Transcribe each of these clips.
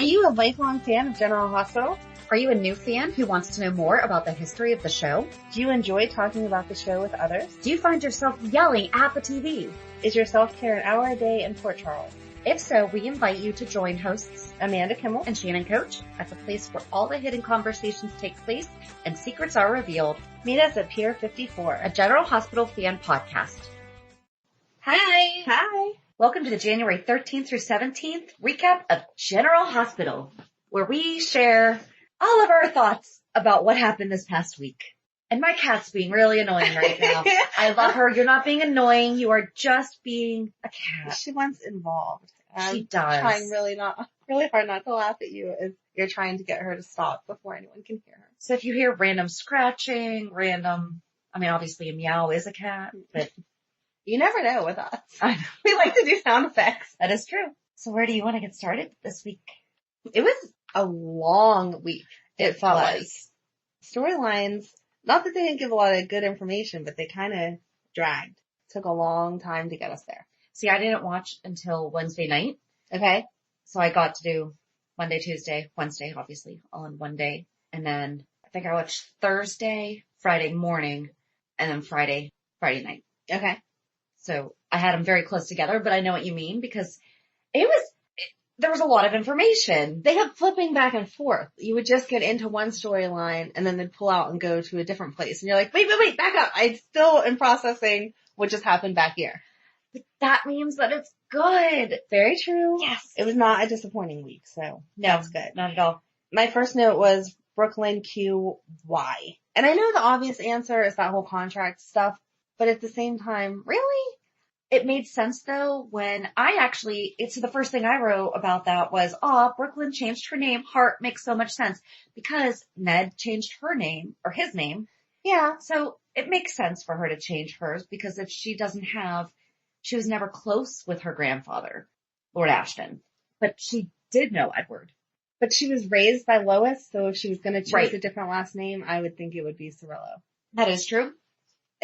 Are you a lifelong fan of General Hospital? Are you a new fan who wants to know more about the history of the show? Do you enjoy talking about the show with others? Do you find yourself yelling at the TV? Is your self-care an hour a day in Port Charles? If so, we invite you to join hosts Amanda Kimmel and Shannon Coach at the place where all the hidden conversations take place and secrets are revealed. Meet us at Pier 54, a General Hospital fan podcast. Hi! Hi! Welcome to the January 13th through 17th recap of General Hospital, where we share all of our thoughts about what happened this past week. And my cat's being really annoying right now. I love her. You're not being annoying. You are just being a cat. She wants involved. She does. I'm trying really hard not to laugh at you as you're trying to get her to stop before anyone can hear her. So if you hear random scratching, obviously a meow is a cat, but you never know with us. I know. We like to do sound effects. That is true. So where do you want to get started this week? It was a long week. It felt like. Storylines, not that they didn't give a lot of good information, but they kind of dragged. Took a long time to get us there. See, I didn't watch until Wednesday night. Okay. So I got to do Monday, Tuesday, Wednesday, obviously, all in one day. And then I think I watched Thursday, Friday morning, and then Friday night. Okay. So I had them very close together, but I know what you mean because there was a lot of information. They kept flipping back and forth. You would just get into one storyline and then they'd pull out and go to a different place. And you're like, wait, back up. I still am processing what just happened back here. But that means that it's good. Very true. Yes. It was not a disappointing week, so that's good. Not at all. My first note was Brook Lynn Q, why? And I know the obvious answer is that whole contract stuff, but at the same time, really? It made sense though when it's the first thing I wrote about that was, Brook Lynn changed her name. Heart makes so much sense because Ned changed her name or his name. Yeah. So it makes sense for her to change hers because if she was never close with her grandfather, Lord Ashton, but she did know Edward. But she was raised by Lois, so if she was going to choose a different last name, I would think it would be Cirillo. That is true.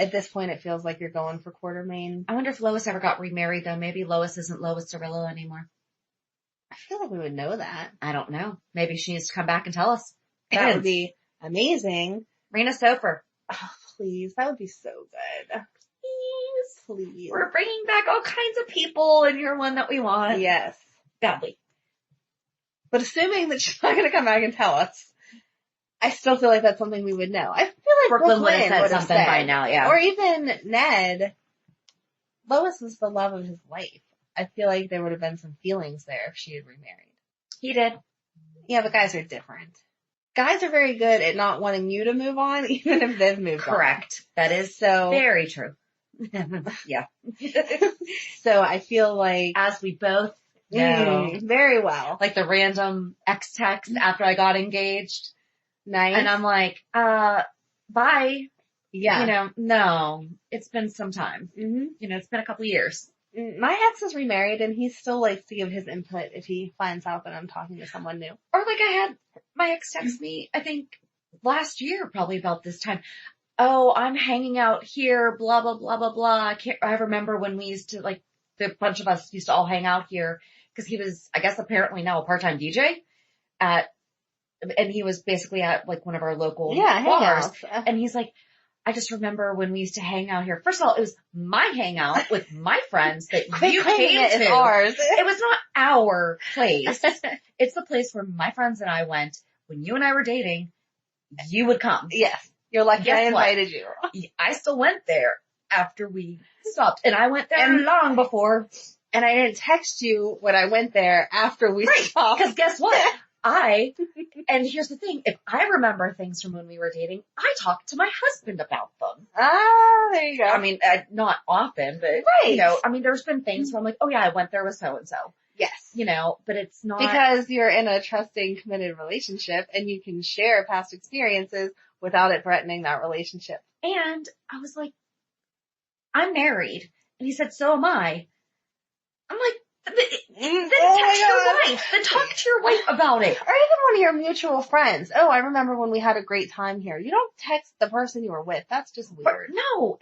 At this point, it feels like you're going for Quartmaine. I wonder if Lois ever got remarried, though. Maybe Lois isn't Lois Cirillo anymore. I feel like we would know that. I don't know. Maybe she needs to come back and tell us. That would be amazing. Rena Sofer. Oh, please. That would be so good. Please. We're bringing back all kinds of people, and you're one that we want. Yes. Badly. But assuming that she's not going to come back and tell us, I still feel like that's something we would know. I feel like Brook Lynn would have said something by now, yeah. Or even Ned. Lois was the love of his life. I feel like there would have been some feelings there if she had remarried. He did. Yeah, but guys are different. Guys are very good at not wanting you to move on, even if they've moved on. Correct. That is so very true. Yeah. So I feel like, as we both know, very well, like the random ex text after I got engaged. Nice. And I'm like, bye. Yeah. No, it's been some time. Mm-hmm. It's been a couple years. My ex is remarried and he still likes to give his input if he finds out that I'm talking to someone new. Or like I had my ex text me, I think last year, probably about this time. Oh, I'm hanging out here, blah, blah, blah, blah, blah. I remember when we used to, like, the bunch of us used to all hang out here because he was, I guess, apparently now a part-time DJ and he was basically at like one of our local bars. And he's like, I just remember when we used to hang out here. First of all, it was my hangout with my friends that you came to. Ours. It was not our place. It's the place where my friends and I went when you and I were dating. You would come. Yes. You're like, I invited you. I still went there after we stopped. And I went there long before. And I didn't text you when I went there after we stopped. Because guess what? And here's the thing, if I remember things from when we were dating, I talked to my husband about them. Ah, there you go. I mean, not often, but, there's been things where I'm like, oh yeah, I went there with so-and-so. Yes. But it's not. Because you're in a trusting, committed relationship and you can share past experiences without it threatening that relationship. And I was like, I'm married. And he said, so am I. I'm like, then text your wife. Then talk to your wife about it. Or even one of your mutual friends. Oh, I remember when we had a great time here. You don't text the person you were with. That's just weird. No.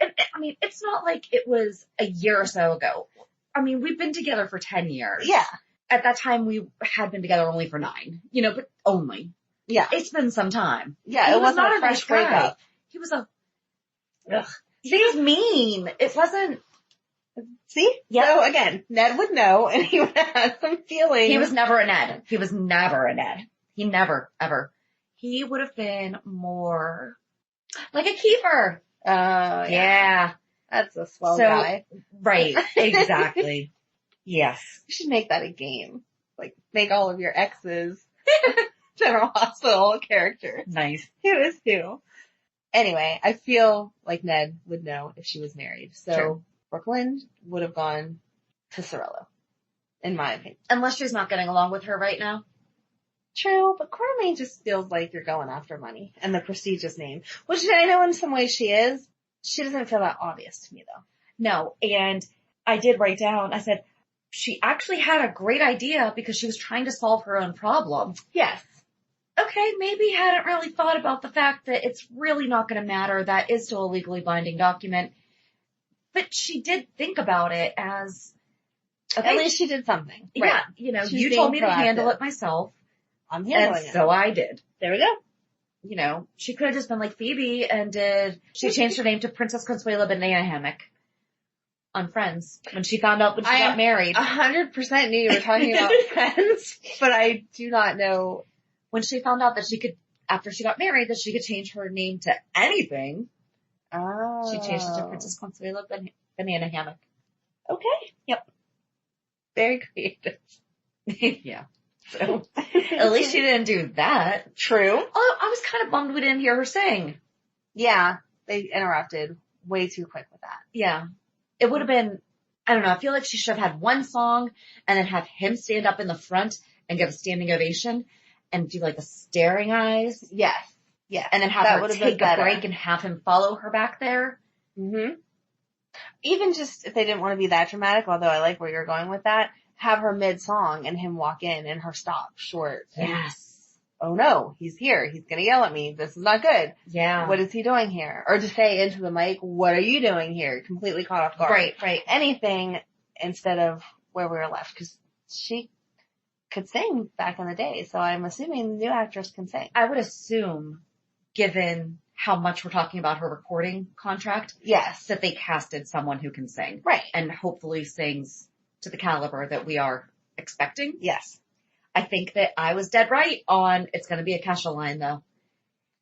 It's not like it was a year or so ago. I mean, we've been together for 10 years. Yeah. at that time we had been together only for 9, but only. Yeah. It's been some time. Yeah, it wasn't a fresh breakup. He was he was mean. It wasn't. See? Yeah. So again, Ned would know, and he would have some feelings. He was never a Ned. He never, ever. He would have been more like a Kiefer. Yeah. That's a swell guy. Right. Exactly. Yes. You should make that a game. Like, make all of your exes General Hospital characters. Nice. Who is who? Anyway, I feel like Ned would know if she was married. So, sure. Brook Lynn would have gone to Cirillo, in my opinion. Unless she's not getting along with her right now. True, but Quartmaine just feels like you're going after money and the prestigious name, which I know in some ways she is. She doesn't feel that obvious to me, though. No, and I did write down, I said, she actually had a great idea because she was trying to solve her own problem. Yes. Okay, maybe hadn't really thought about the fact that it's really not going to matter. That is still a legally binding document. But she did think about it as... Okay, at least she did something. Right. Yeah, you told me to handle it myself. I'm handling it. So I did. There we go. She could have just been like Phoebe and she changed her name to Princess Consuela Banana Hammock on Friends when she found out when she got married. 100% knew you were talking about Friends, but I do not know. When she found out that she could, after she got married, that she could change her name to anything. Oh. She changed it to Princess Consuela Banana Hammock. Okay. Yep. Very creative. Yeah. So, at least she didn't do that. True. Oh, I was kind of bummed we didn't hear her sing. Yeah, they interrupted way too quick with that. Yeah. It would have been, I don't know, I feel like she should have had one song and then have him stand up in the front and give a standing ovation and do like the staring eyes. Yes. Yeah. And then have her take a break and have him follow her back there. Mm-hmm. Even just if they didn't want to be that dramatic, although I like where you're going with that, have her mid-song and him walk in and her stop short. Yes. Oh no, he's here. He's going to yell at me. This is not good. Yeah. What is he doing here? Or to say into the mic, what are you doing here? Completely caught off guard. Right. Anything instead of where we were left. Because she could sing back in the day. So I'm assuming the new actress can sing. I would assume, given how much we're talking about her recording contract. Yes. That they casted someone who can sing. Right. And hopefully sings to the caliber that we are expecting. Yes. I think that I was dead right on it's going to be a Kesha line though.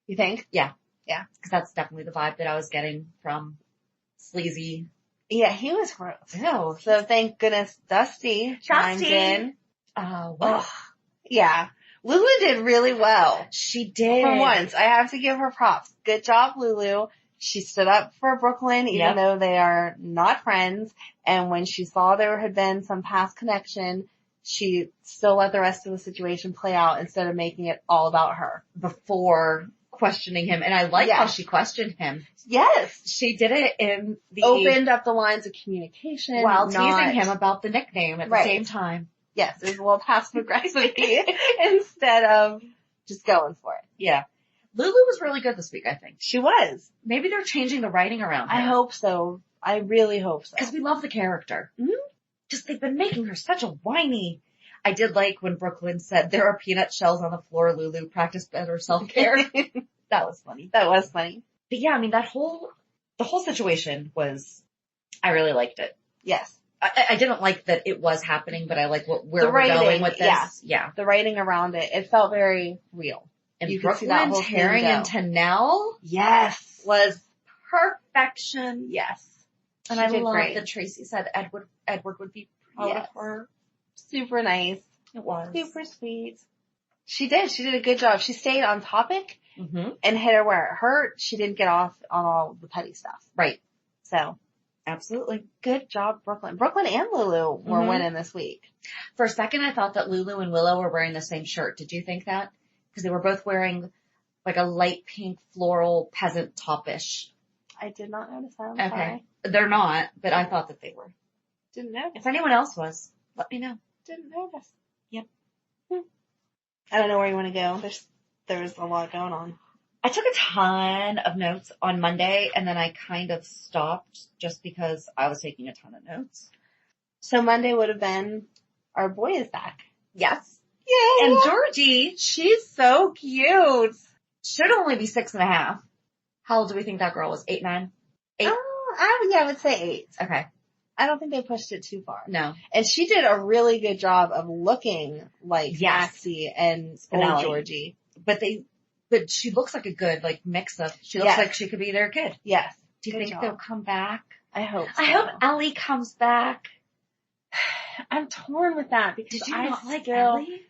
You think? Yeah. Yeah. Because that's definitely the vibe that I was getting from Sleazy. Yeah, he was gross. Oh. So thank goodness Dusty chimed in. Wow. Yeah. Lulu did really well. She did. For once. I have to give her props. Good job, Lulu. She stood up for Brook Lynn, even though they are not friends. And when she saw there had been some past connection, she still let the rest of the situation play out instead of making it all about her. Before questioning him. And I like how she questioned him. Yes. She did it in the... Opened up the lines of communication. While teasing him about the nickname at the same time. Yes, it was a little passive aggressivity instead of just going for it. Yeah. Lulu was really good this week, I think. She was. Maybe they're changing the writing around her. I hope so. I really hope so. Because we love the character. Mm-hmm. Just they've been making her such a whiny. I did like when Brook Lynn said, there are peanut shells on the floor, Lulu, practice better self-care. That was funny. That was funny. But yeah, I mean, the whole situation was, I really liked it. Yes. I didn't like that it was happening, but I like where we're going with this. Yeah. The writing around it. It felt very real. And you Brook Lynn tearing into Nell. Yes. Was perfection. Yes. And I love that Tracy said Edward would be proud of her. Super nice. It was. Super sweet. She did. She did a good job. She stayed on topic and hit her where it hurt. She didn't get off on all the petty stuff. Right. So. Absolutely. Good job, Brook Lynn. Brook Lynn and Lulu were winning this week. For a second, I thought that Lulu and Willow were wearing the same shirt. Did you think that? Because they were both wearing like a light pink floral peasant top-ish. I did not notice that. I'm sorry. They're not, but I thought that they were. Didn't notice. If anyone else was, let me know. Didn't notice. Yep. I don't know where you want to go. There's a lot going on. I took a ton of notes on Monday and then I kind of stopped just because I was taking a ton of notes. So Monday would have been our boy is back. Yes. Yay! And Georgie, she's so cute. Should only be 6.5. How old do we think that girl was? 8, 9? 8? I would say 8. Okay. I don't think they pushed it too far. No. And she did a really good job of looking like Maxie and old Georgie. But she looks like a good, like, mix of, she looks like she could be their kid. Yes. Do you think they'll come back? I hope so. I hope Ellie comes back. I'm torn with that because Did you not like Ellie?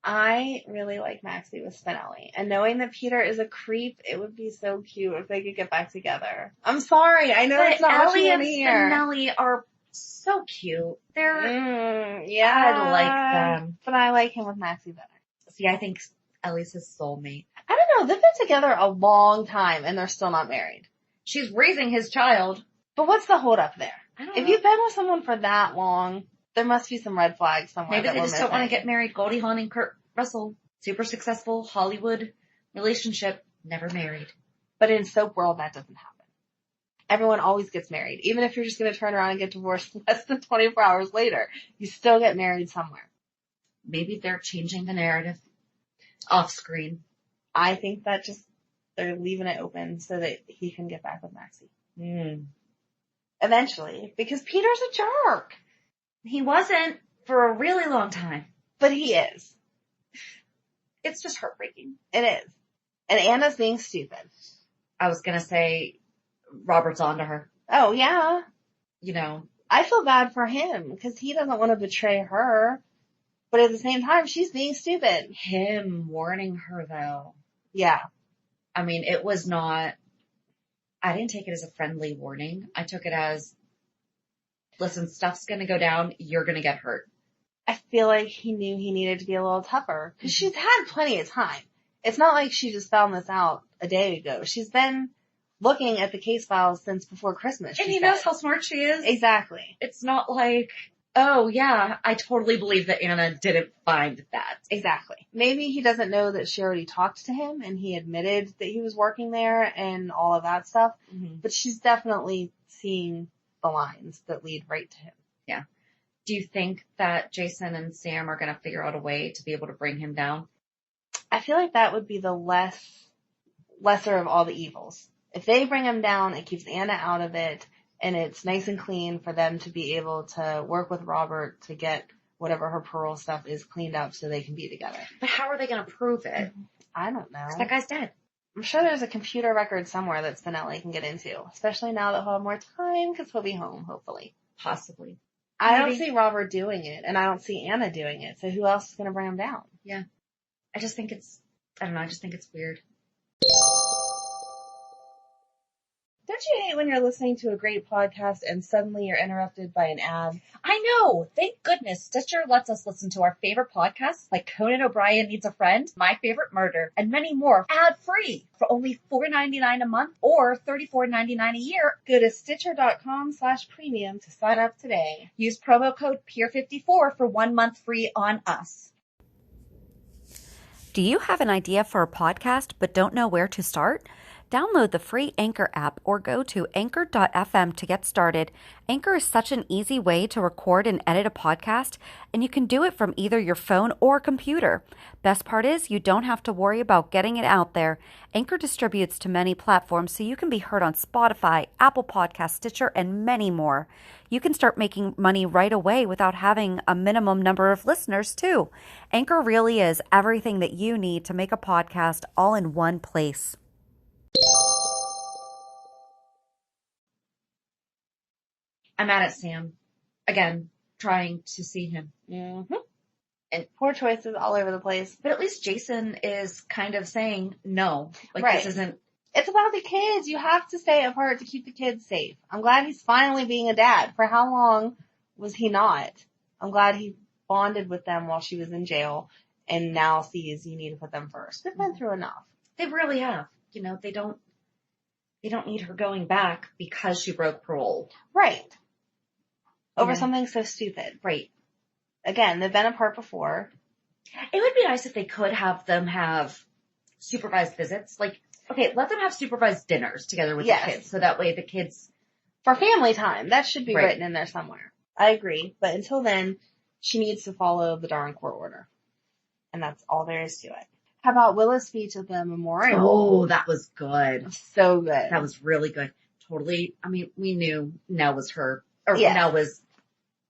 I really like Maxie with Spinelli. And knowing that Peter is a creep, it would be so cute if they could get back together. I'm sorry. I know it's not what you want to hear. Ellie and Spinelli are so cute. They're, yeah. I like them. But I like him with Maxie better. See, I think Ellie's his soulmate. I don't know. They've been together a long time and they're still not married. She's raising his child. But what's the hold up there? I don't know. If you've been with someone for that long, there must be some red flags somewhere. Maybe they just don't want to get married. Goldie Hawn and Kurt Russell, super successful Hollywood relationship, never married. But in soap world, that doesn't happen. Everyone always gets married. Even if you're just going to turn around and get divorced less than 24 hours later, you still get married somewhere. Maybe they're changing the narrative off screen. I think that they're leaving it open so that he can get back with Maxie. Eventually. Because Peter's a jerk. He wasn't for a really long time. But he is. It's just heartbreaking. It is. And Anna's being stupid. I was gonna say, Robert's onto her. Oh, yeah. You know. I feel bad for him, because he doesn't want to betray her. But at the same time, she's being stupid. Him warning her, though. Yeah. I mean, it was not, I didn't take it as a friendly warning. I took it as, listen, stuff's gonna go down, you're gonna get hurt. I feel like he knew he needed to be a little tougher. Because she's had plenty of time. It's not like she just found this out a day ago. She's been looking at the case files since before Christmas. And he knows how smart she is. Exactly. It's not like, oh yeah, I totally believe that Anna didn't find that. Exactly. Maybe he doesn't know that she already talked to him and he admitted that he was working there and all of that stuff. Mm-hmm. But she's definitely seeing the lines that lead right to him. Yeah. Do you think that Jason and Sam are going to figure out a way to be able to bring him down? I feel like that would be the lesser of all the evils. If they bring him down, it keeps Anna out of it, and it's nice and clean for them to be able to work with Robert to get whatever her parole stuff is cleaned up so they can be together. But how are they going to prove it? I don't know. 'Cause that guy's dead. I'm sure there's a computer record somewhere that Spinelli can get into, especially now that he'll have more time because he'll be home, hopefully. Possibly. I don't see Robert doing it, and I don't see Anna doing it, so who else is going to bring him down? Yeah. I just think it's weird. Don't you hate when you're listening to a great podcast and suddenly you're interrupted by an ad? I know! Thank goodness Stitcher lets us listen to our favorite podcasts like Conan O'Brien Needs a Friend, My Favorite Murder, and many more ad-free for only $4.99 a month or $34.99 a year. Go to Stitcher.com/premium to sign up today. Use promo code PIER54 for 1 month free on us. Do you have an idea for a podcast but don't know where to start? Download the free Anchor app or go to anchor.fm to get started. Anchor is such an easy way to record and edit a podcast, and you can do it from either your phone or computer. Best part is you don't have to worry about getting it out there. Anchor distributes to many platforms, so you can be heard on Spotify, Apple Podcasts, Stitcher, and many more. You can start making money right away without having a minimum number of listeners, too. Anchor really is everything that you need to make a podcast all in one place. I'm mad at Sam. Again, trying to see him. Mm-hmm. And poor choices all over the place. But at least Jason is kind of saying no. Like, right. This isn't... It's about the kids. You have to stay apart to keep the kids safe. I'm glad he's finally being a dad. For how long was he not? I'm glad he bonded with them while she was in jail and now sees you need to put them first. They've been through enough. They really have. You know, they don't need her going back because she broke parole. Right. Over something so stupid. Right. Again, they've been apart before. It would be nice if they could have them have supervised visits. Like, okay, let them have supervised dinners together with the kids. So that way the kids... For family time. That should be written in there somewhere. I agree. But until then, she needs to follow the darn court order. And that's all there is to it. How about Willow's speech at the memorial? Oh, that was good. So good. That was really good. Totally. I mean, we knew Nell was Nell was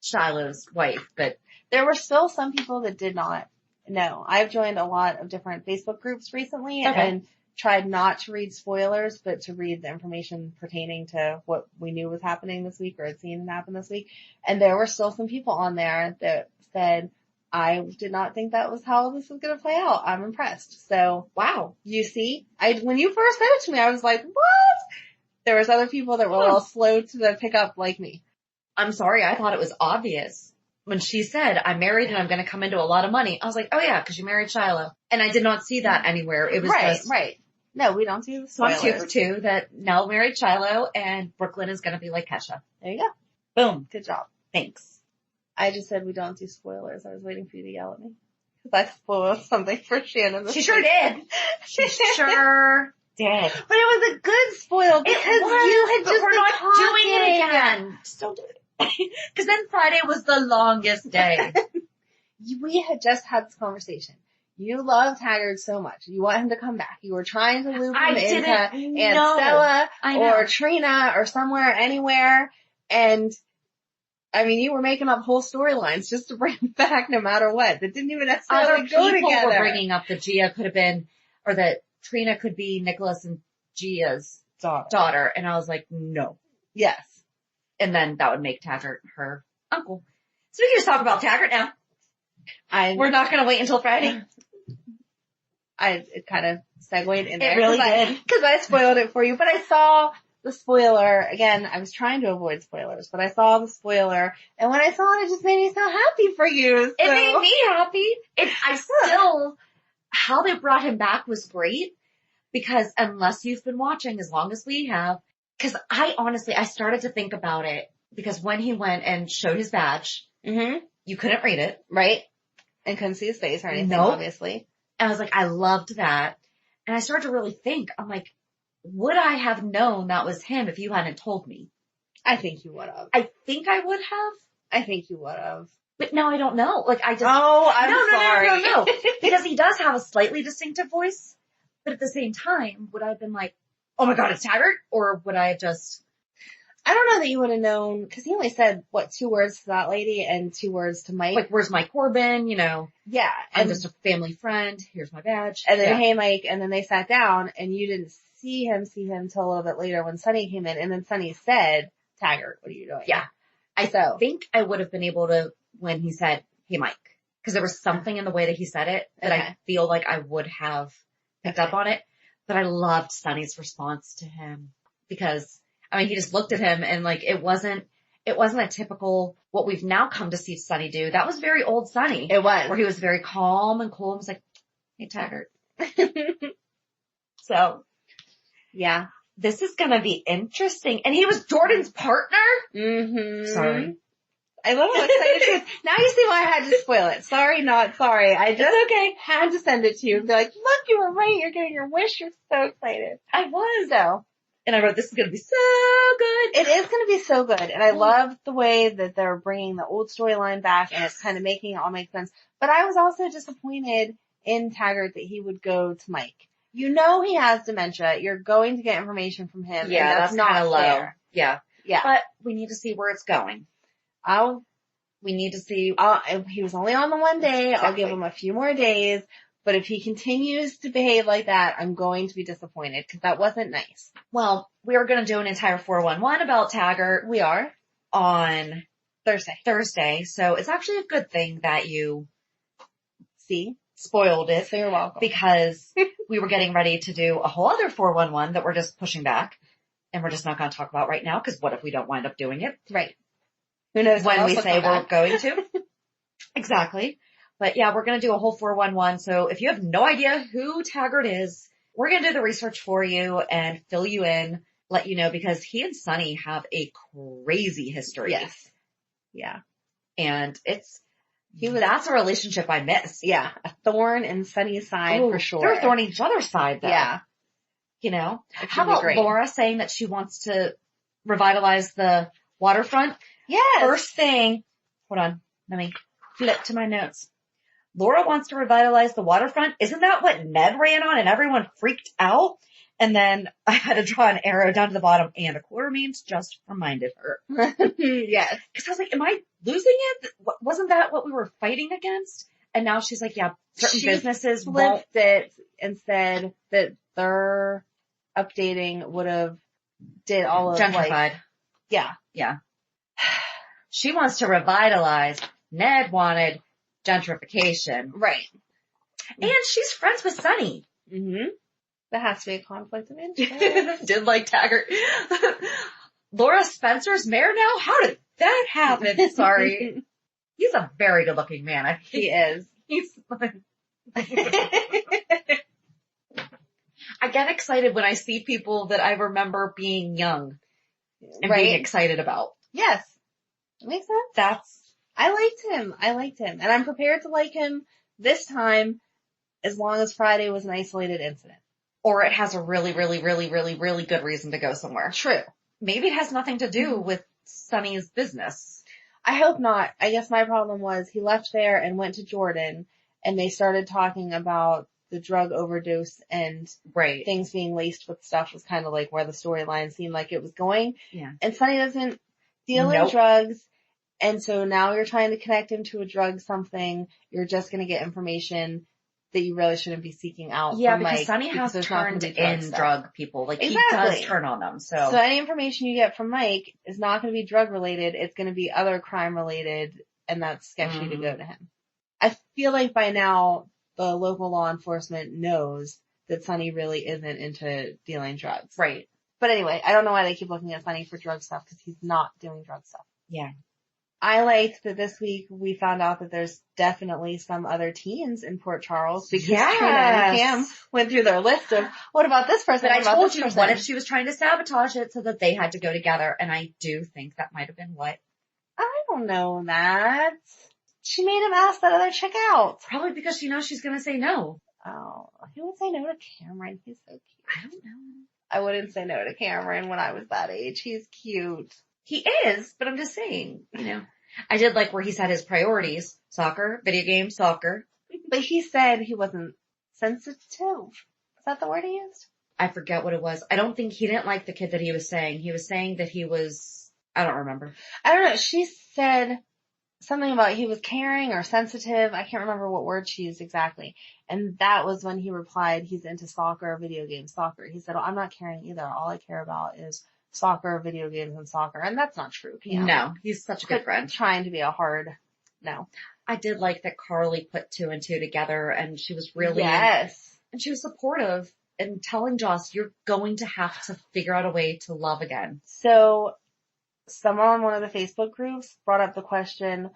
Shiloh's wife, but there were still some people that did not know. I've joined a lot of different Facebook groups recently and tried not to read spoilers, but to read the information pertaining to what we knew was happening this week or had seen happen this week. And there were still some people on there that said, I did not think that was how this was going to play out. I'm impressed. So, wow. You see, when you first said it to me, I was like, what? There was other people that were a little slow to pick up like me. I'm sorry. I thought it was obvious. When she said, I'm married and I'm going to come into a lot of money, I was like, oh yeah, because you married Shiloh. And I did not see that anywhere. It was right. No, we don't see the spoilers. So I'm 2 for 2 that Nell married Shiloh and Brook Lynn is going to be like Kesha. There you go. Boom. Good job. Thanks. I just said we don't do spoilers. I was waiting for you to yell at me. Because I spoiled something for Shannon. She sure did. She sure did. But it was a good spoil because you had just we're not talking. Doing it again. Just don't do it. Because then Friday was the longest day. We had just had this conversation. You love Taggert so much. You want him to come back. You were trying to loop him into Aunt Stella or Trina or somewhere, anywhere. And, I mean, you were making up whole storylines just to bring him back no matter what. That didn't even necessarily go together. People were bringing up that Gia could have been, or that Trina could be Nicholas and Gia's daughter. And I was like, no. Yes. And then that would make Taggert her uncle. So we can just talk about Taggert now. We're not going to wait until Friday. It kind of segued in there. It really did. Because I spoiled it for you. But I saw the spoiler. Again, I was trying to avoid spoilers, but I saw the spoiler. And when I saw it, it just made me so happy for you. So. It made me happy. How they brought him back was great. Because unless you've been watching as long as we have, because I started to think about it. Because when he went and showed his badge, you couldn't read it. Right. And couldn't see his face or anything, obviously. And I was like, I loved that. And I started to really think, I'm like, would I have known that was him if you hadn't told me? I think you would have. I think I would have. I think you would have. But now I don't know. Like, I just... Oh, I'm sorry. No. Because he does have a slightly distinctive voice. But at the same time, would I have been like, oh my God, it's Taggert? Or would I have just... I don't know that you would have known, because he only said, 2 words to that lady and 2 words to Mike. Like, where's Mike Corbin, you know? Yeah. I'm just a family friend. Here's my badge. And then, hey, Mike, and then they sat down, and you didn't see him till a little bit later when Sonny came in, and then Sonny said, Taggert, what are you doing? Yeah. I think I would have been able to, when he said, hey, Mike, because there was something in the way that he said it that I feel like I would have picked up on it. But I loved Sonny's response to him because... I mean, he just looked at him and like, it wasn't a typical, what we've now come to see Sonny do. That was very old Sonny. It was. Where he was very calm and cool and was like, hey, Taggert. So. Yeah. This is gonna be interesting. And he was Jordan's partner? Mm-hmm. Sorry. I love how excited she is. Now you see why I had to spoil it. Sorry, not sorry. I just had to send it to you and be like, look, you were right. You're getting your wish. You're so excited. I was. So. And I wrote, this is going to be so good. It is going to be so good. And I love the way that they're bringing the old storyline back and it's kind of making it all make sense. But I was also disappointed in Taggert that he would go to Mike. You know he has dementia. You're going to get information from him. Yeah, and that's not low. Fair. Yeah. Yeah. But we need to see where it's going. We need to see. He was only on the one day. Exactly. I'll give him a few more days. But if he continues to behave like that, I'm going to be disappointed because that wasn't nice. Well, we are going to do an entire 411 about Taggert. We are. On Thursday. So it's actually a good thing that you spoiled it. So you're welcome. Because we were getting ready to do a whole other 411 that we're just pushing back. And we're just not going to talk about right now because what if we don't wind up doing it? Right. Who knows when we say we're going to. Exactly. But yeah, we're going to do a whole 411. So if you have no idea who Taggert is, we're going to do the research for you and fill you in, let you know, because he and Sonny have a crazy history. Yes. Yeah. And that's a relationship I miss. Yeah. A thorn in Sonny's side for sure. They're a thorn in each other's side though. Yeah. You know? How about Laura saying that she wants to revitalize the waterfront? Yes. First thing, hold on, let me Flip to my notes. Laura wants to revitalize the waterfront. Isn't that what Ned ran on and everyone freaked out? And then I had to draw an arrow down to the bottom and a Quartmaine just reminded her. Yes. Cause I was like, am I losing it? Wasn't that what we were fighting against? And now she's like, yeah, certain businesses won't. Flipped it and said that their updating would have did all of gentrified. Yeah. Yeah. She wants to revitalize. Ned wanted gentrification. Right. And she's friends with Sunny. Mm-hmm. That has to be a conflict of interest. Did like Taggert. Laura Spencer's mayor now? How did that happen? Sorry. He's a very good looking man. He is. He's fun. I get excited when I see people that I remember being young and being excited about. Yes. That makes sense. I liked him. And I'm prepared to like him this time as long as Friday was an isolated incident. Or it has a really, really, really, really, really good reason to go somewhere. True. Maybe it has nothing to do with Sunny's business. I hope not. I guess my problem was he left there and went to Jordan and they started talking about the drug overdose and things being laced with stuff was kind of like where the storyline seemed like it was going. Yeah. And Sunny doesn't deal in drugs. And so now you're trying to connect him to a drug something. You're just going to get information that you really shouldn't be seeking out. Yeah, from because Mike Sunny has turned in drug people. Like he does turn on them. So any information you get from Mike is not going to be drug related. It's going to be other crime related, and that's sketchy to go to him. I feel like by now the local law enforcement knows that Sunny really isn't into dealing drugs. Right. But anyway, I don't know why they keep looking at Sunny for drug stuff because he's not doing drug stuff. Yeah. I liked that this week we found out that there's definitely some other teens in Port Charles because Trina and Cam went through their list of what about this person? But I told you, what if she was trying to sabotage it so that they had to go together? And I do think that might have been what. I don't know that. She made him ask that other chick out. Probably because she knows she's going to say no. Oh, he would say no to Cameron. He's so cute. I don't know. I wouldn't say no to Cameron when I was that age. He's cute. He is, but I'm just saying, I did like where he said his priorities. Soccer, video games, soccer. But he said he wasn't sensitive. Is that the word he used? I forget what it was. I don't think he didn't like the kid that he was saying. He was saying that he was, I don't remember. I don't know. She said something about he was caring or sensitive. I can't remember what word she used exactly. And that was when he replied, he's into soccer, video games, soccer. He said, I'm not caring either. All I care about is soccer, video games, and soccer. And that's not true, Cam. No, he's such a good friend. Trying to be a hard no. I did like that Carly put 2 and 2 together and she was really, and she was supportive and telling Joss, you're going to have to figure out a way to love again. So someone on one of the Facebook groups brought up the question,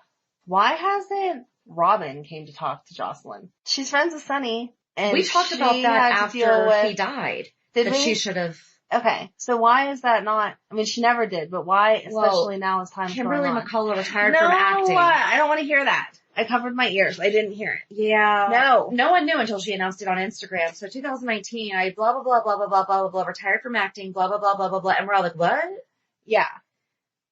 why hasn't Robin came to talk to Jocelyn? She's friends with Sunny. And we talked about that after he died. Did we? She should have. Okay, so why is that not, I mean, she never did, but why, especially now as time's Kimberly going on? McCullough retired from acting. No, I don't want to hear that. I covered my ears. I didn't hear it. Yeah. No. No one knew until she announced it on Instagram. So 2019, I blah, blah, blah, blah, blah, blah, blah, blah, retired from acting, blah, blah, blah, blah, blah, blah. And we're all like, what? Yeah.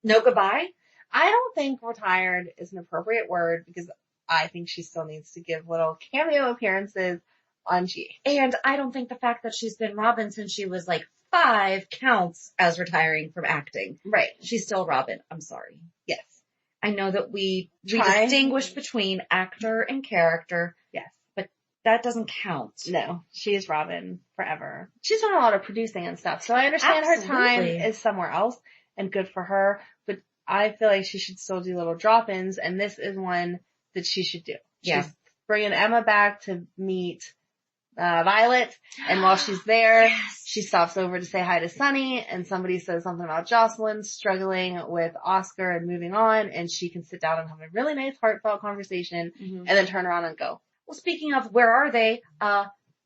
No goodbye? I don't think retired is an appropriate word because I think she still needs to give little cameo appearances on G. And I don't think the fact that she's been Robin since she was like 5 counts as retiring from acting. Right. She's still Robin. I'm sorry. Yes. I know that we distinguish between actor and character. Yes. But that doesn't count. No. She is Robin forever. She's done a lot of producing and stuff, so I understand her time is somewhere else and good for her, but I feel like she should still do little drop-ins, and this is one that she should do. Yeah. She's bringing Emma back to meet Violet, and while she's there, she stops over to say hi to Sunny, and somebody says something about Jocelyn struggling with Oscar and moving on, and she can sit down and have a really nice heartfelt conversation, and then turn around and go. Well, speaking of where are they,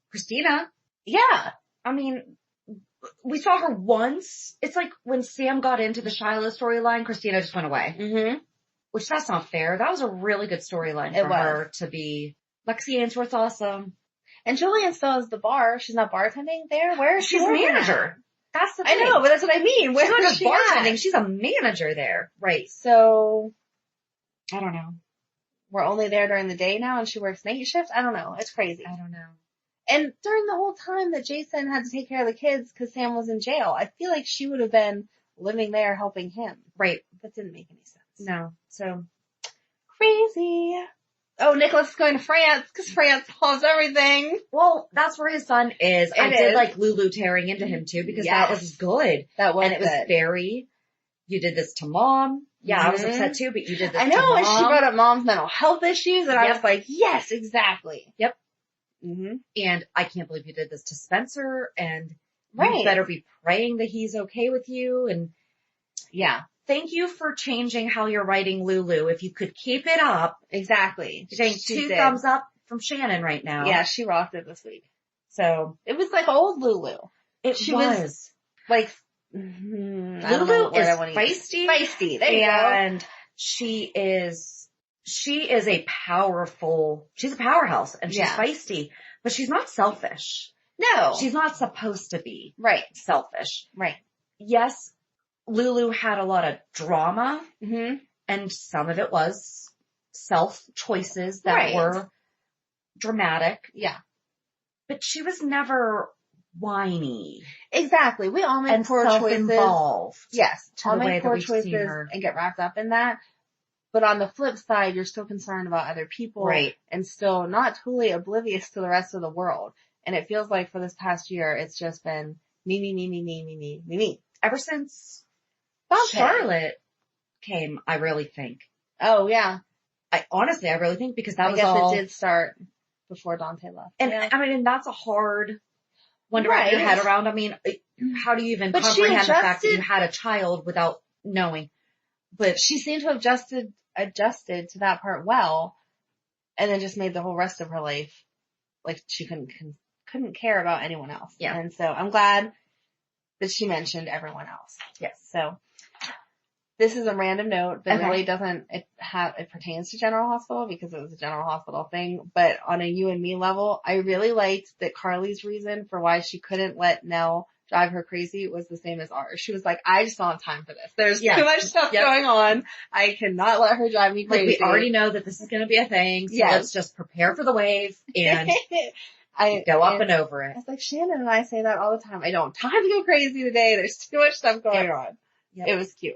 Christina. Yeah. I mean, we saw her once. It's like when Sam got into the Shiloh storyline, Christina just went away. Mm-hmm. Which that's not fair. That was a really good storyline for her to be. Lexi Ainsworth's awesome. And Julian still has the bar. She's not bartending there. Where is she? She's a manager. That's the thing. I know, but that's what I mean. Where is she bartending? She's a manager there. Right. So, I don't know. we're only there during the day now and she works night shifts. I don't know. It's crazy. I don't know. And during the whole time that Jason had to take care of the kids because Sam was in jail, I feel like she would have been living there helping him. Right. That didn't make any sense. No. So crazy. Oh, Nicholas is going to France because France loves everything. Well, that's where his son is. I did like Lulu tearing into him too because that was good. That was and it was very, you did this to mom. Yeah, I was upset too, but you did this to mom. I know, and she brought up mom's mental health issues and I was like, yes, exactly. Yep. Mm-hmm. And I can't believe you did this to Spencer and you better be praying that he's okay with you. And yeah. Thank you for changing how you're writing Lulu. If you could keep it up. Exactly. You're getting two thumbs up from Shannon right now. Yeah, she rocked it this week. So. It was like old Lulu. She was. Like, Lulu is feisty. Feisty. There you go. And she is a powerful, she's a powerhouse and she's feisty, but she's not selfish. No. She's not supposed to be. Right. Selfish. Right. Yes, Lulu had a lot of drama, and some of it was self-choices that were dramatic. Yeah. But she was never whiny. Exactly. We all make poor choices. Involved. Yes. All make poor choices and get wrapped up in that. But on the flip side, you're still concerned about other people. Right. And still not totally oblivious to the rest of the world. And it feels like for this past year, it's just been me. Ever since Dante. Charlotte came, I really think. Oh, yeah. I really think because that was all. I guess it did start before Dante left. And I mean, and that's a hard one to wrap your head around. I mean, how do you even comprehend the fact that you had a child without knowing? But she seemed to have adjusted to that part well, and then just made the whole rest of her life like she couldn't care about anyone else. Yeah. And so I'm glad that she mentioned everyone else. Yes. So this is a random note that really doesn't, it pertains to General Hospital because it was a General Hospital thing, but on a you and me level, I really liked that Carly's reason for why she couldn't let Nell drive her crazy was the same as ours. She was like, I just don't have time for this. There's too much stuff going on. I cannot let her drive me crazy. Like we already know that this is going to be a thing, so let's just prepare for the wave and go up and over it. It's like Shannon and I say that all the time. I don't have time to go crazy today. There's too much stuff going on. Yep. It was cute.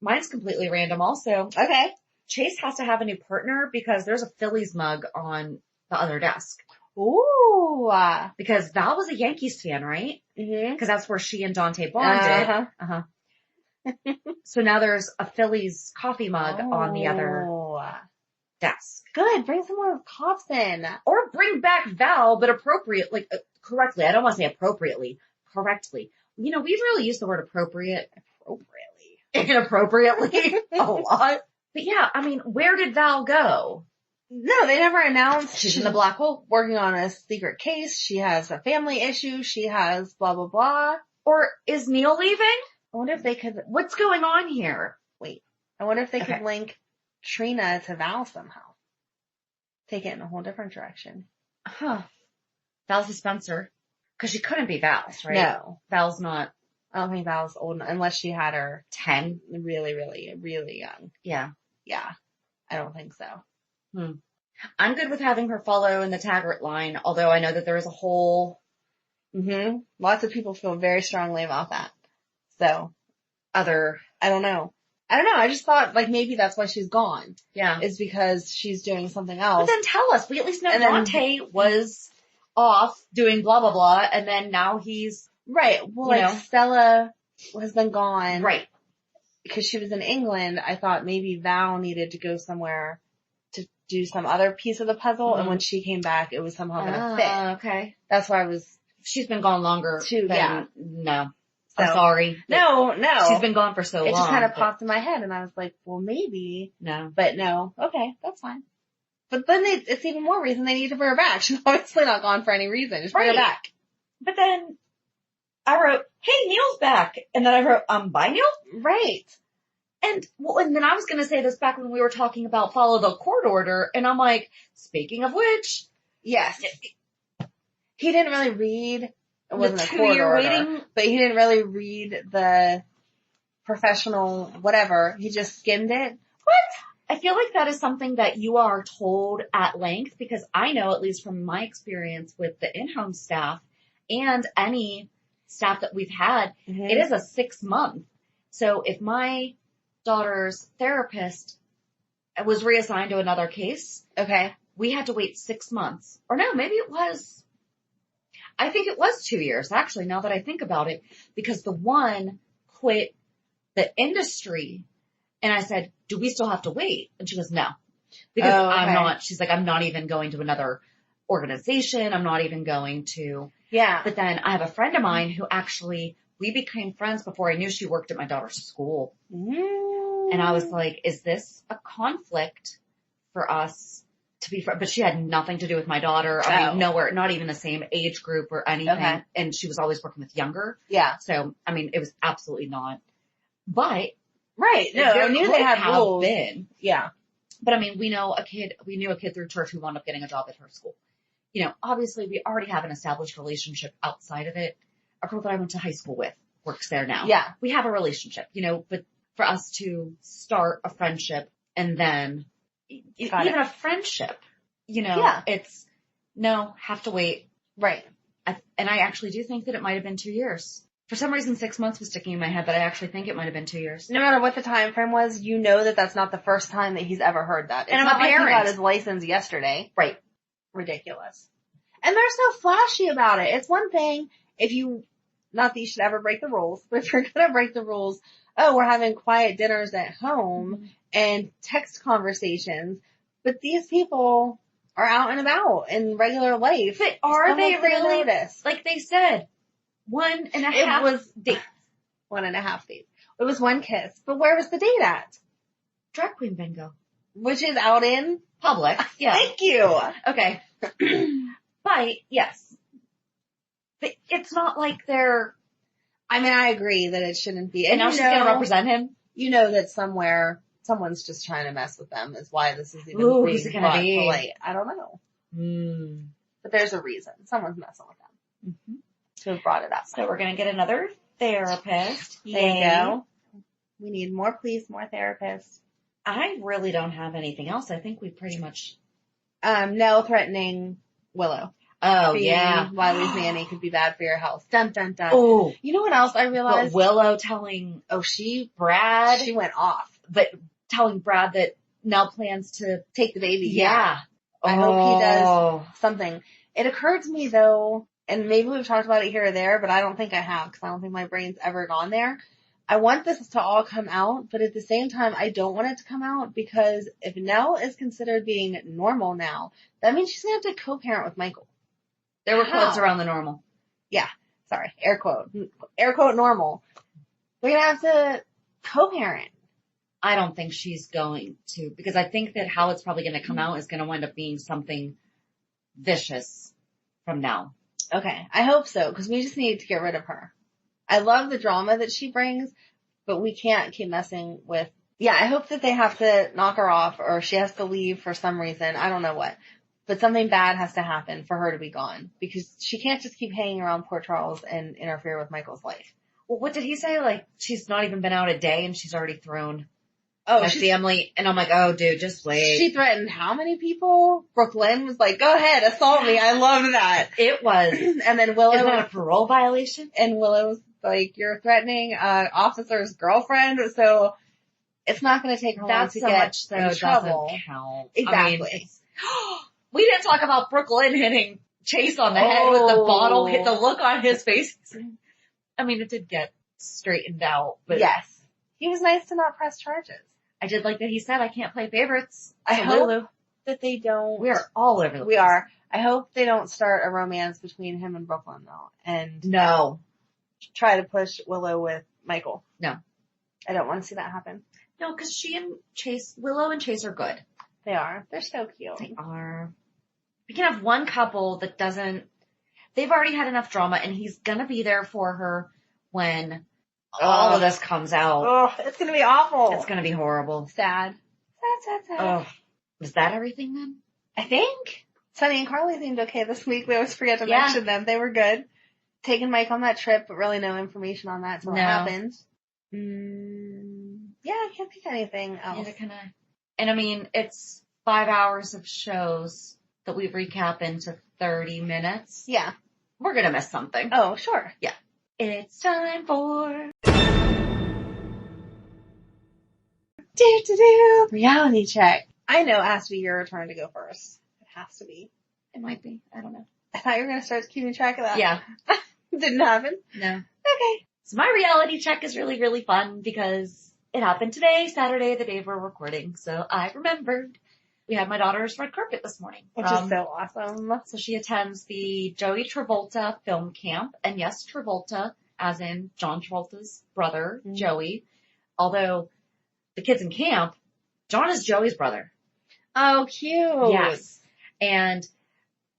Mine's completely random also. Okay. Chase has to have a new partner because there's a Phillies mug on the other desk. Ooh. Because Val was a Yankees fan, right? Mm-hmm. Because that's where she and Dante bonded. So now there's a Phillies coffee mug on the other desk. Good. Bring some more cops in. Or bring back Val, but correctly. I don't want to say appropriately. Correctly. You know, we've really used the word appropriately. Inappropriately a lot. But yeah, I mean, where did Val go? No, they never announced. She's in the black hole. Working on a secret case. She has a family issue. She has blah, blah, blah. Or is Neil leaving? I wonder if they could. What's going on here? Wait. I wonder if they could link Trina to Val somehow. Take it in a whole different direction. Huh. Val's a Spencer. Because she couldn't be Val's, right? No. Val's not. I don't think Val's old enough, unless she had her 10. Really, really, really young. Yeah. Yeah. I don't think so. I'm good with having her follow in the Taggert line, although I know that there is a whole... Lots of people feel very strongly about that. So, I don't know. I just thought, like, maybe that's why she's gone. Yeah. Is because she's doing something else. But then tell us. We at least know Dante was off doing blah, blah, blah, and then now he's... Right. Well, Stella has been gone. Right. Because she was in England, I thought maybe Val needed to go somewhere to do some other piece of the puzzle, and when she came back, it was somehow gonna fit. Okay. That's why I was... She's been gone longer too, No. So, I'm sorry. No. She's been gone for so long. It just kind of popped in my head, and I was like, well, maybe. No. But no. Okay, that's fine. But then it's even more reason they need to bring her back. She's obviously not gone for any reason. Just bring her back. But then I wrote, hey, Neil's back. And then I wrote, bye, Neil? Right. And then I was going to say this back when we were talking about follow the court order. And I'm like, speaking of which. Yes. He didn't really read. It wasn't a court order. Waiting. But he didn't really read the professional whatever. He just skimmed it. What? I feel like that is something that you are told at length, because I know, at least from my experience with the in-home staff and any staff that we've had, it is a 6-month. So if my daughter's therapist was reassigned to another case, we had to wait 6 months. Or no, maybe I think it was 2 years, actually, now that I think about it, because the one quit the industry. And I said, do we still have to wait? And she goes, no, because she's like, I'm not even going to another organization. I'm not even going to. Yeah. But then I have a friend of mine who actually, we became friends before I knew she worked at my daughter's school. And I was like, is this a conflict for us to be friends? But she had nothing to do with my daughter. I mean, nowhere, not even the same age group or anything. And she was always working with younger. Yeah. So, I mean, it was absolutely not. But. Right. No, I knew they had rules. Yeah. But I mean, we knew a kid through church who wound up getting a job at her school. You know, obviously we already have an established relationship outside of it. A girl that I went to high school with works there now. Yeah. We have a relationship, you know, but for us to start a friendship and then even a friendship, you know, it's have to wait. Right. And I actually do think that it might have been 2 years. For some reason, 6 months was sticking in my head, but I actually think it might have been 2 years. No matter what the time frame was, you know that that's not the first time that he's ever heard that. And I'm a parent. Like he got his license yesterday. Right. Ridiculous. And they're so flashy about it. It's one thing if you, not that you should ever break the rules, but if you're going to break the rules, we're having quiet dinners at home and text conversations. But these people are out and about in regular life. But are they really? Notice. Like they said. 1.5 It was dates. 1.5 dates. It was one kiss. But where was the date at? Drag queen bingo. Which is out in public. Yeah. Thank you. Okay. But yes. But it's not like they're. I mean, I agree that it shouldn't be. And now she's going to represent him. You know that somewhere someone's just trying to mess with them is why this is even being brought to light. I don't know. But there's a reason. Someone's messing with them. To have brought it up. So we're going to get another therapist. There you go. We need more therapists. I really don't have anything else. I think we pretty much. No threatening Willow. Oh, yeah. Wiley's nanny could be bad for your health. Dun, dun, dun. Oh. You know what else I realized? Willow telling. Brad. She went off. But telling Brad that Nell plans to take the baby. Yeah. I hope he does something. It occurred to me though, and maybe we've talked about it here or there, but I don't think I have because I don't think my brain's ever gone there. I want this to all come out, but at the same time, I don't want it to come out because if Nell is considered being normal now, that means she's going to have to co-parent with Michael. There were quotes around the normal. Yeah. Sorry. Air quote. Air quote normal. We're going to have to co-parent. I don't think she's going to, because I think that how it's probably going to come out is going to wind up being something vicious from Nell. Okay. I hope so, because we just need to get rid of her. I love the drama that she brings, but we can't keep messing with. Yeah, I hope that they have to knock her off or she has to leave for some reason. I don't know what. But something bad has to happen for her to be gone because she can't just keep hanging around Port Charles and interfere with Michael's life. Well, what did he say? Like, she's not even been out a day and she's already thrown my family. And I'm like, oh, dude, just wait. She threatened how many people? Brook Lynn was like, go ahead, assault me. I love that. It was. And then Willow. Isn't that a parole violation? And Willow's like, you're threatening an officer's girlfriend, so it's not going to take her long to get in trouble. Doesn't count. Exactly. I mean, we didn't talk about Brook Lynn hitting Chase on the head with the bottle, hit the look on his face. I mean, it did get straightened out, but yes. He was nice to not press charges. I did like that he said, I can't play favorites. I hope that they don't. We are all over the place. We are. I hope they don't start a romance between him and Brooklyn though. And no. Try to push Willow with Michael. No. I don't want to see that happen. No, because Willow and Chase are good. They are. They're so cute. They are. We can have one couple that they've already had enough drama and he's gonna be there for her when all of this comes out. Oh, it's gonna be awful. It's gonna be horrible. Sad. Sad. Oh. Was that everything then? I think. Sunny and Carly seemed okay this week. We always forget to mention them. They were good. Taking Mike on that trip, but really no information on that until it happened. Yeah, I can't think of anything else. Neither can I. And I mean, it's 5 hours of shows that we recap into 30 minutes. Yeah. We're going to miss something. Oh, sure. Yeah. It's time for reality check. I know it has to be your turn to go first. It has to be. It might be. I don't know. I thought you were going to start keeping track of that. Yeah. Didn't happen. No. Okay. So my reality check is really, really fun because it happened today, Saturday, the day we're recording. So I remembered we had my daughter's red carpet this morning. Which is so awesome. So she attends the Joey Travolta film camp. And yes, Travolta, as in John Travolta's brother, Joey. Although the kids in camp, John is Joey's brother. Oh, cute. Yes. And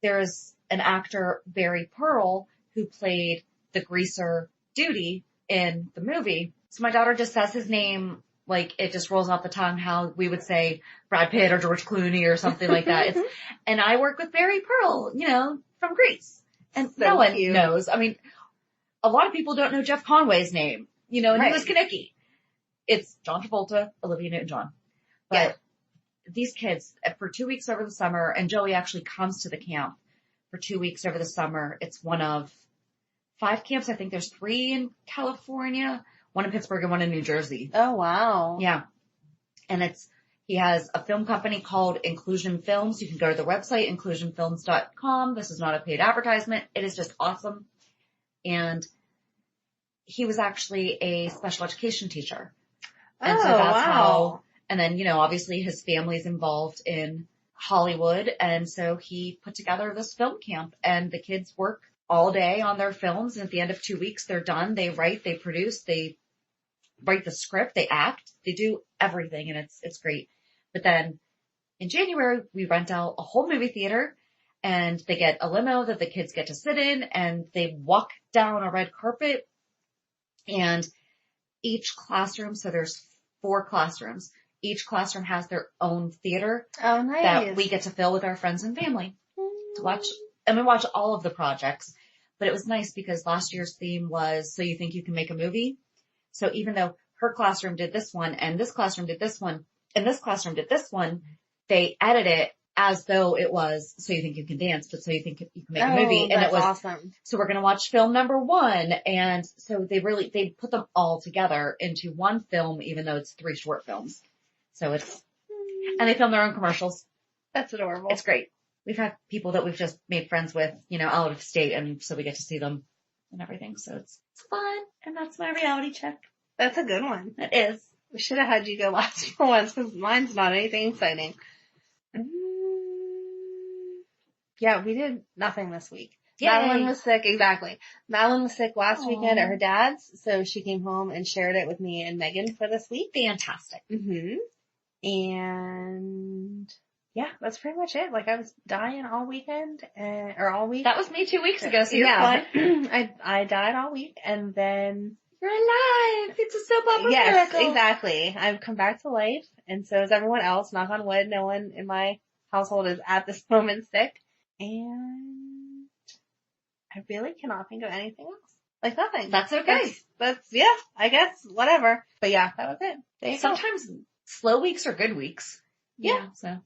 there's an actor, Barry Pearl, who played the greaser Duty in the movie. So my daughter just says his name like it just rolls off the tongue how we would say Brad Pitt or George Clooney or something like that. And I work with Barry Pearl, you know, from Grease. And so no one cute. knows. I mean, a lot of people don't know Jeff Conway's name, you know, and he was Kaneki. It's John Travolta, Olivia Newton-John. But these kids, for 2 weeks over the summer, and Joey actually comes to the camp for 2 weeks over the summer. It's one of 5 camps. I think there's 3 in California, 1 in Pittsburgh and 1 in New Jersey. Oh, wow. Yeah. And he has a film company called Inclusion Films. You can go to the website, inclusionfilms.com. This is not a paid advertisement. It is just awesome. And he was actually a special education teacher. And so that's how, and then, you know, obviously his family's involved in Hollywood. And so he put together this film camp and the kids work all day on their films. And at the end of 2 weeks, they're done. They write, they produce, they write the script, they act, they do everything. And it's great. But then in January, we rent out a whole movie theater and they get a limo that the kids get to sit in and they walk down a red carpet. And each classroom, so there's 4 classrooms. Each classroom has their own theater. Oh, nice. That we get to fill with our friends and family to watch. And we watch all of the projects. But it was nice because last year's theme was, so you think you can make a movie? So even though her classroom did this one and this classroom did this one and this classroom did this one, they edit it as though it was, so you think you can dance, but so you think you can make a movie. And it was awesome. So we're going to watch film number 1. And so they put them all together into one film, even though it's 3 short films. So and they film their own commercials. That's adorable. It's great. We've had people that we've just made friends with, you know, out of state. And so we get to see them and everything. So it's fun. And that's my reality check. That's a good one. It is. We should have had you go last for once because mine's not anything exciting. Yeah, we did nothing this week. Yay. Madeline was sick, exactly. Madeline was sick last weekend at her dad's, so she came home and shared it with me and Megan for this week. Fantastic. And yeah, that's pretty much it. Like I was dying all weekend, or all week. That was me 2 weeks ago, so you're fine. I died all week and then you're alive. It's a soap opera miracle. Yes, exactly. I've come back to life and so is everyone else. Knock on wood, no one in my household is at this moment sick. And I really cannot think of anything else. Like nothing. That's okay. That's yeah, I guess, whatever. But yeah, that was it. Sometimes slow weeks are good weeks. Yeah. So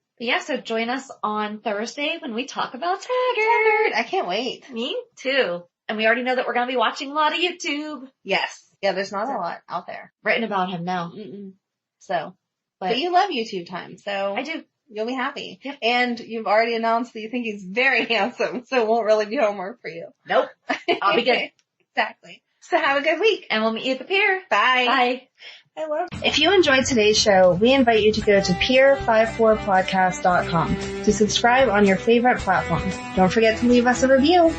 join us on Thursday when we talk about TAGGERT. I can't wait. Me too. And we already know that we're going to be watching a lot of YouTube. Yes. Yeah, there's not a lot out there. Written about him now. So, but you love YouTube time, so. I do. You'll be happy. Yep. And you've already announced that you think he's very handsome, so it won't really be homework for you. Nope. I'll be good. Exactly. So have a good week. And we'll meet you at the pier. Bye. Bye. I love it. If you enjoyed today's show, we invite you to go to Pier54podcast.com to subscribe on your favorite platform. Don't forget to leave us a review.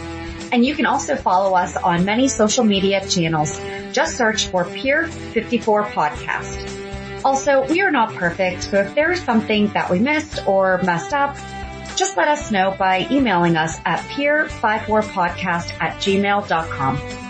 And you can also follow us on many social media channels. Just search for Pier 54 Podcast. Also, we are not perfect, so if there is something that we missed or messed up, just let us know by emailing us at pier54podcast@gmail.com.